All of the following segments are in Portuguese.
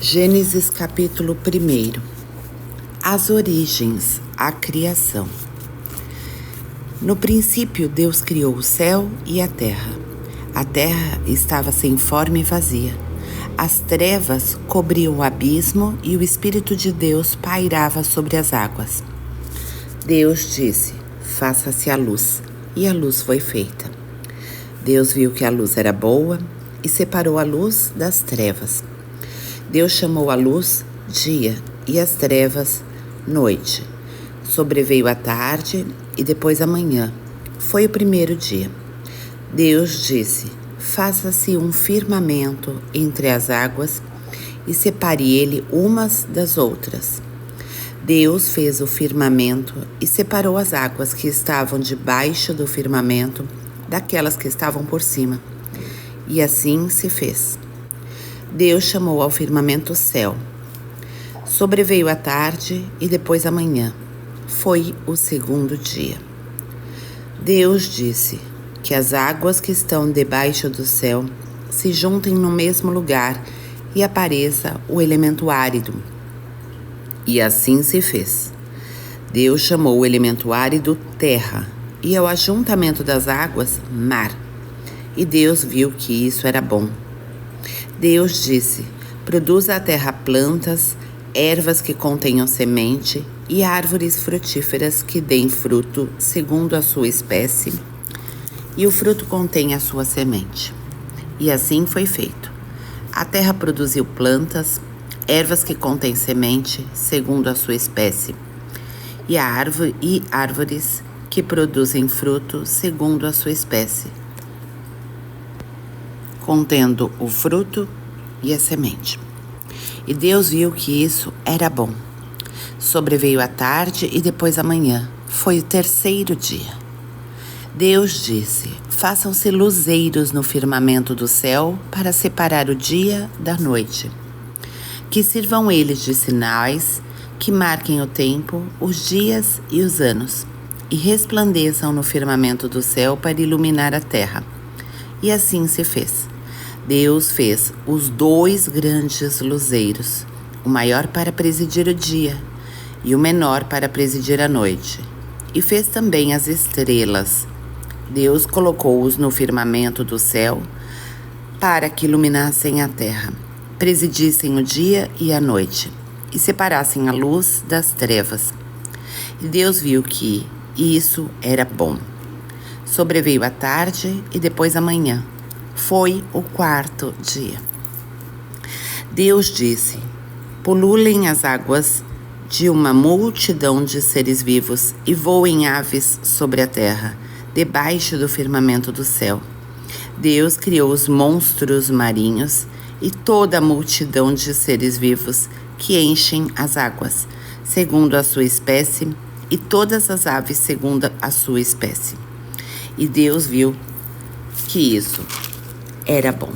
Gênesis capítulo 1. As origens, a criação. No princípio, Deus criou o céu e a terra. A terra estava sem forma e vazia. As trevas cobriam o abismo e o Espírito de Deus pairava sobre as águas. Deus disse: faça-se a luz, e a luz foi feita. Deus viu que a luz era boa e separou a luz das trevas. Deus chamou a luz dia e as trevas noite. Sobreveio a tarde e depois a manhã. Foi o primeiro dia. Deus disse: faça-se um firmamento entre as águas e separe ele umas das outras. Deus fez o firmamento e separou as águas que estavam debaixo do firmamento daquelas que estavam por cima. E assim se fez. Deus chamou ao firmamento céu. Sobreveio a tarde e depois a manhã. Foi o segundo dia. Deus disse: que as águas que estão debaixo do céu se juntem no mesmo lugar e apareça o elemento árido. E assim se fez. Deus chamou o elemento árido terra e ao ajuntamento das águas mar. E Deus viu que isso era bom. Deus disse: produza a terra plantas, ervas que contenham semente e árvores frutíferas que deem fruto segundo a sua espécie, e o fruto contém a sua semente. E assim foi feito. A terra produziu plantas, ervas que contêm semente segundo a sua espécie, e árvores que produzem fruto segundo a sua espécie, contendo o fruto e a semente. E Deus viu que isso era bom. Sobreveio a tarde e depois a manhã. Foi o terceiro dia. Deus disse: façam-se luzeiros no firmamento do céu para separar o dia da noite. Que sirvam eles de sinais que marquem o tempo, os dias e os anos, e resplandeçam no firmamento do céu para iluminar a terra. E assim se fez. Deus fez os 2 grandes luzeiros, o maior para presidir o dia e o menor para presidir a noite. E fez também as estrelas. Deus colocou-os no firmamento do céu para que iluminassem a terra, presidissem o dia e a noite, e separassem a luz das trevas. E Deus viu que isso era bom. Sobreveio a tarde e depois a manhã. Foi o 4º dia. Deus disse: pululem as águas de uma multidão de seres vivos e voem aves sobre a terra, debaixo do firmamento do céu. Deus criou os monstros marinhos e toda a multidão de seres vivos que enchem as águas, segundo a sua espécie, e todas as aves segundo a sua espécie. E Deus viu que isso era bom.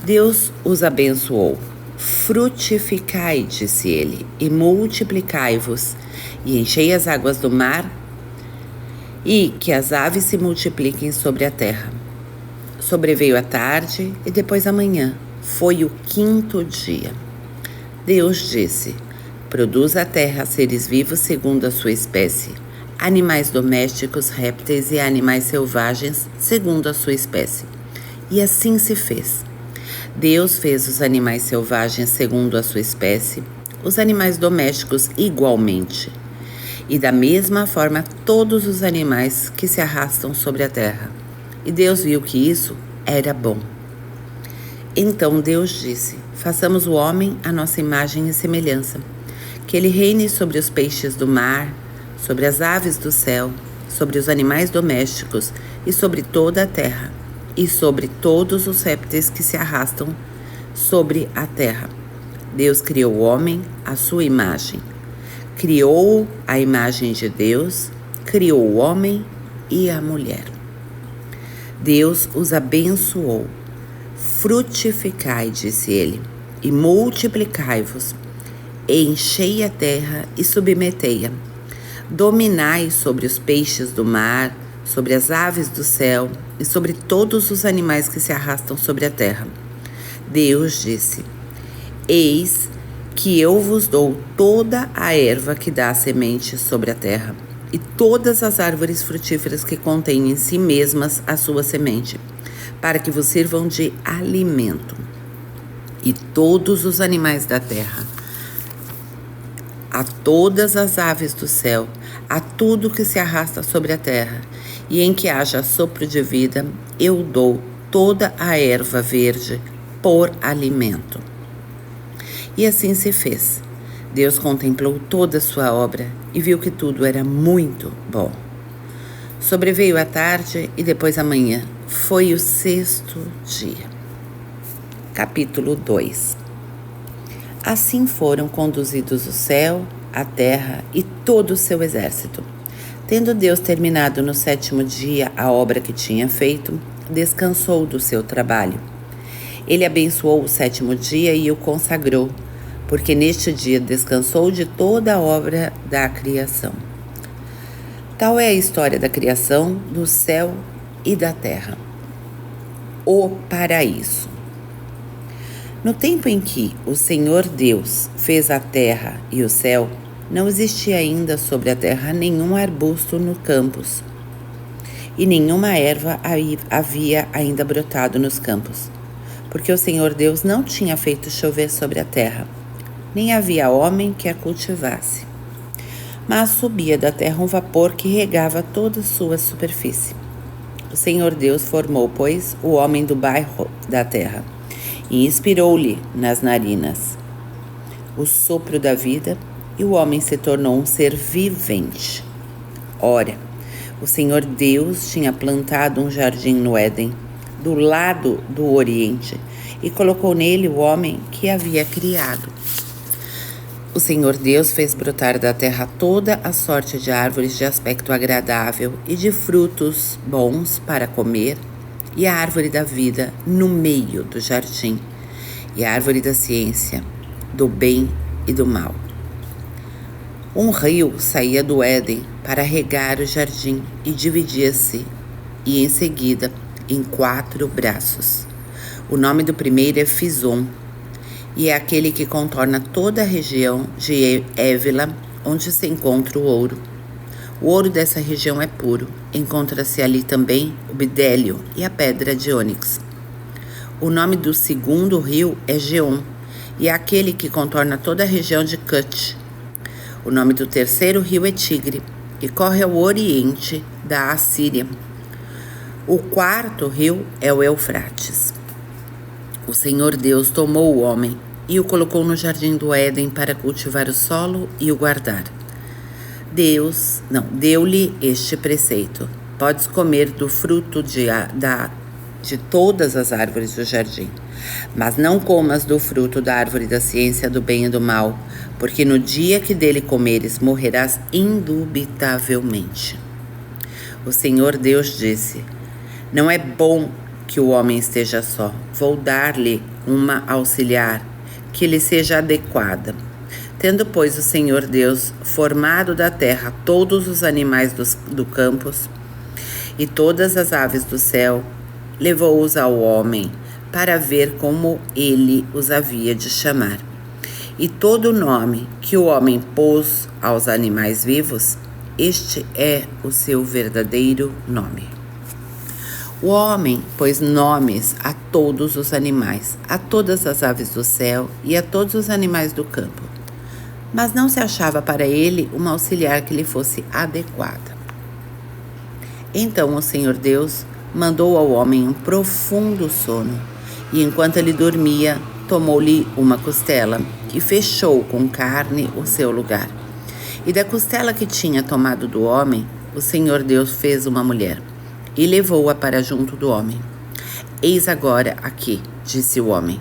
Deus os abençoou. Frutificai, disse ele, e multiplicai-vos, e enchei as águas do mar, e que as aves se multipliquem sobre a terra. Sobreveio a tarde e depois a manhã. Foi o 5º dia. Deus disse: produza a terra seres vivos segundo a sua espécie, animais domésticos, répteis e animais selvagens segundo a sua espécie. E assim se fez. Deus fez os animais selvagens segundo a sua espécie, os animais domésticos igualmente, e da mesma forma todos os animais que se arrastam sobre a terra. E Deus viu que isso era bom. Então Deus disse: façamos o homem à nossa imagem e semelhança, que ele reine sobre os peixes do mar, sobre as aves do céu, sobre os animais domésticos e sobre toda a terra, e sobre todos os répteis que se arrastam sobre a terra. Deus criou o homem à sua imagem. Criou a imagem de Deus, criou o homem e a mulher. Deus os abençoou. Frutificai, disse ele, e multiplicai-vos. Enchei a terra e submetei-a. Dominai sobre os peixes do mar, sobre as aves do céu e sobre todos os animais que se arrastam sobre a terra. Deus disse: Eis que eu vos dou toda a erva que dá semente sobre a terra, e todas as árvores frutíferas que contêm em si mesmas a sua semente, para que vos sirvam de alimento. E todos os animais da terra, a todas as aves do céu, a tudo que se arrasta sobre a terra, e em que haja sopro de vida, eu dou toda a erva verde por alimento. E assim se fez. Deus contemplou toda a sua obra e viu que tudo era muito bom. Sobreveio a tarde e depois a manhã. Foi o 6º dia. Capítulo 2. Assim foram conduzidos o céu, a terra e todo o seu exército. Tendo Deus terminado no 7º dia a obra que tinha feito, descansou do seu trabalho. Ele abençoou o 7º dia e o consagrou, porque neste dia descansou de toda a obra da criação. Tal é a história da criação do céu e da terra. O paraíso. No tempo em que o Senhor Deus fez a terra e o céu, não existia ainda sobre a terra nenhum arbusto no campos, e nenhuma erva havia ainda brotado nos campos, porque o Senhor Deus não tinha feito chover sobre a terra, nem havia homem que a cultivasse. Mas subia da terra um vapor que regava toda a sua superfície. O Senhor Deus formou, pois, o homem do barro da terra e inspirou-lhe nas narinas o sopro da vida, e o homem se tornou um ser vivente. Ora, o Senhor Deus tinha plantado um jardim no Éden, do lado do Oriente, e colocou nele o homem que havia criado. O Senhor Deus fez brotar da terra toda a sorte de árvores de aspecto agradável e de frutos bons para comer, e a árvore da vida no meio do jardim, e a árvore da ciência, do bem e do mal. Um rio saía do Éden para regar o jardim e dividia-se, e em seguida, em 4 braços. O nome do primeiro é Fison, e é aquele que contorna toda a região de Évila, onde se encontra o ouro. O ouro dessa região é puro. Encontra-se ali também o bidélio e a pedra de ônix. O nome do segundo rio é Geom, e é aquele que contorna toda a região de Cut. O nome do terceiro rio é Tigre, e corre ao oriente da Assíria. O 4º rio é o Eufrates. O Senhor Deus tomou o homem e o colocou no jardim do Éden para cultivar o solo e o guardar. Deu-lhe este preceito: podes comer do fruto de todas as árvores do jardim, mas não comas do fruto da árvore da ciência do bem e do mal, porque no dia que dele comeres morrerás indubitavelmente. O Senhor Deus disse: não é bom que o homem esteja só. Vou dar-lhe uma auxiliar, que lhe seja adequada. Tendo, pois, o Senhor Deus formado da terra todos os animais do campo e todas as aves do céu, levou-os ao homem para ver como ele os havia de chamar. E todo o nome que o homem pôs aos animais vivos, este é o seu verdadeiro nome. O homem pôs nomes a todos os animais, a todas as aves do céu e a todos os animais do campo. Mas não se achava para ele uma auxiliar que lhe fosse adequada. Então o Senhor Deus mandou ao homem um profundo sono, e enquanto ele dormia, tomou-lhe uma costela e fechou com carne o seu lugar. E da costela que tinha tomado do homem, o Senhor Deus fez uma mulher e levou-a para junto do homem. Eis agora aqui, disse o homem,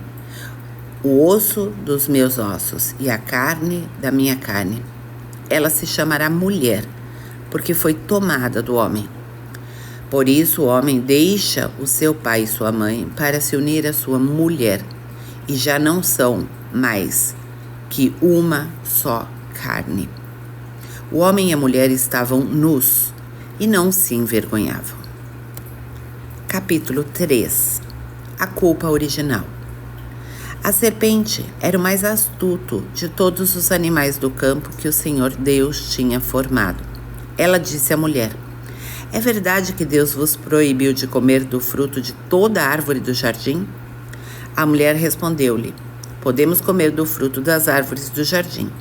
o osso dos meus ossos e a carne da minha carne. Ela se chamará mulher, porque foi tomada do homem. Por isso o homem deixa o seu pai e sua mãe para se unir à sua mulher, e já não são mais que uma só carne. O homem e a mulher estavam nus e não se envergonhavam. Capítulo 3. A culpa original. A serpente era o mais astuto de todos os animais do campo que o Senhor Deus tinha formado. Ela disse à mulher: é verdade que Deus vos proibiu de comer do fruto de toda a árvore do jardim? A mulher respondeu-lhe: podemos comer do fruto das árvores do jardim.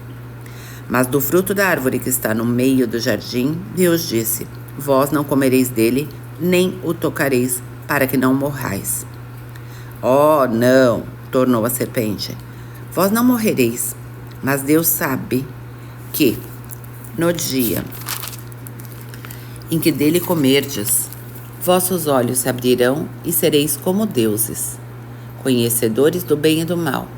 Mas do fruto da árvore que está no meio do jardim, Deus disse: vós não comereis dele, nem o tocareis, para que não morrais. Oh, não, tornou a serpente, vós não morrereis, mas Deus sabe que, no dia em que dele comerdes, vossos olhos se abrirão e sereis como deuses, conhecedores do bem e do mal.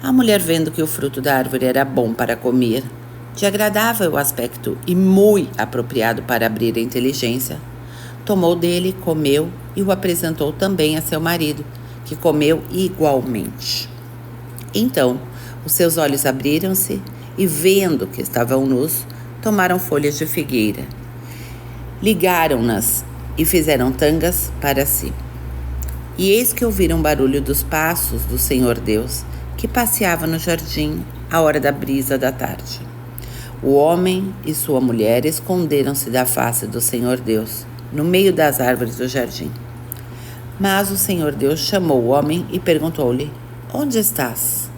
A mulher, vendo que o fruto da árvore era bom para comer, de agradável aspecto e muito apropriado para abrir a inteligência, tomou dele, comeu e o apresentou também a seu marido, que comeu igualmente. Então, os seus olhos abriram-se e, vendo que estavam nus, tomaram folhas de figueira, ligaram-nas e fizeram tangas para si. E eis que ouviram o barulho dos passos do Senhor Deus, que passeava no jardim à hora da brisa da tarde. O homem e sua mulher esconderam-se da face do Senhor Deus, no meio das árvores do jardim. Mas o Senhor Deus chamou o homem e perguntou-lhe: onde estás?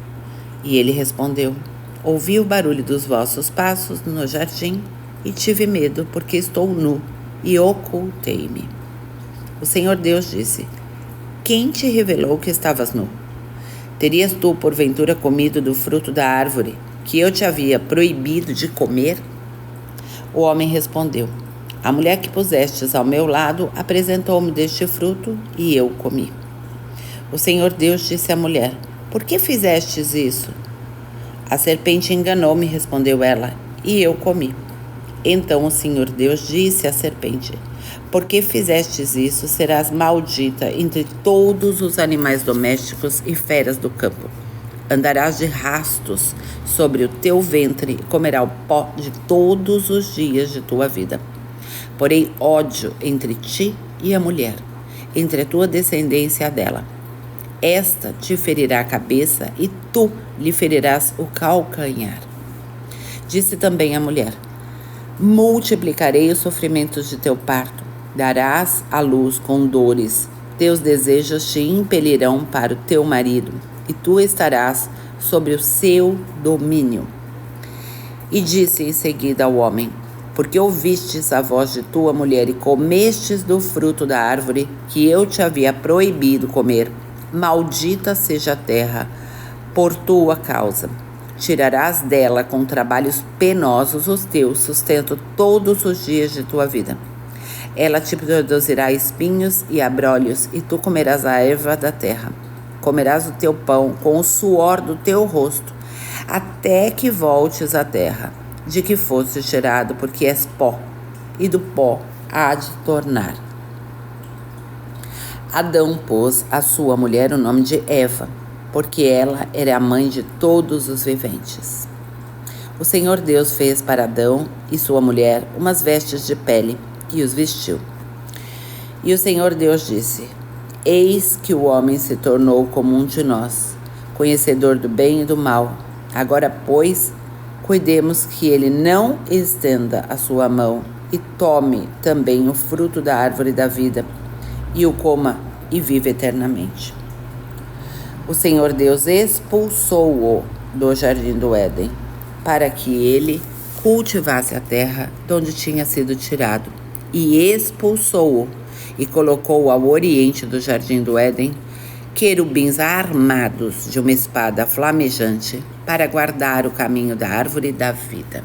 E ele respondeu: ouvi o barulho dos vossos passos no jardim e tive medo, porque estou nu, e ocultei-me. O Senhor Deus disse: quem te revelou que estavas nu? Terias tu, porventura, comido do fruto da árvore que eu te havia proibido de comer? O homem respondeu: a mulher que pusestes ao meu lado apresentou-me deste fruto e eu comi. O Senhor Deus disse à mulher: por que fizestes isso? A serpente enganou-me, respondeu ela, e eu comi. Então o Senhor Deus disse à serpente: porque fizestes isso, serás maldita entre todos os animais domésticos e feras do campo. Andarás de rastos sobre o teu ventre e comerás o pó de todos os dias de tua vida. Porém, ódio entre ti e a mulher, entre a tua descendência e a dela. Esta te ferirá a cabeça e tu lhe ferirás o calcanhar. Disse também a mulher: multiplicarei os sofrimentos de teu parto, darás à luz com dores, teus desejos te impelirão para o teu marido, e tu estarás sobre o seu domínio. E disse em seguida ao homem: porque ouvistes a voz de tua mulher e comestes do fruto da árvore que eu te havia proibido comer, maldita seja a terra por tua causa. Tirarás dela com trabalhos penosos os teus sustento todos os dias de tua vida. Ela te produzirá espinhos e abrolhos, e tu comerás a erva da terra. Comerás o teu pão com o suor do teu rosto, até que voltes à terra, de que foste tirado, porque és pó, e do pó há de tornar. Adão pôs à sua mulher o nome de Eva, porque ela era a mãe de todos os viventes. O Senhor Deus fez para Adão e sua mulher umas vestes de pele e os vestiu. E o Senhor Deus disse: eis que o homem se tornou como um de nós, conhecedor do bem e do mal. Agora, pois, cuidemos que ele não estenda a sua mão e tome também o fruto da árvore da vida e o coma e vive eternamente. O Senhor Deus expulsou-o do jardim do Éden, para que ele cultivasse a terra de onde tinha sido tirado, e expulsou-o e colocou ao oriente do jardim do Éden querubins armados de uma espada flamejante para guardar o caminho da árvore da vida.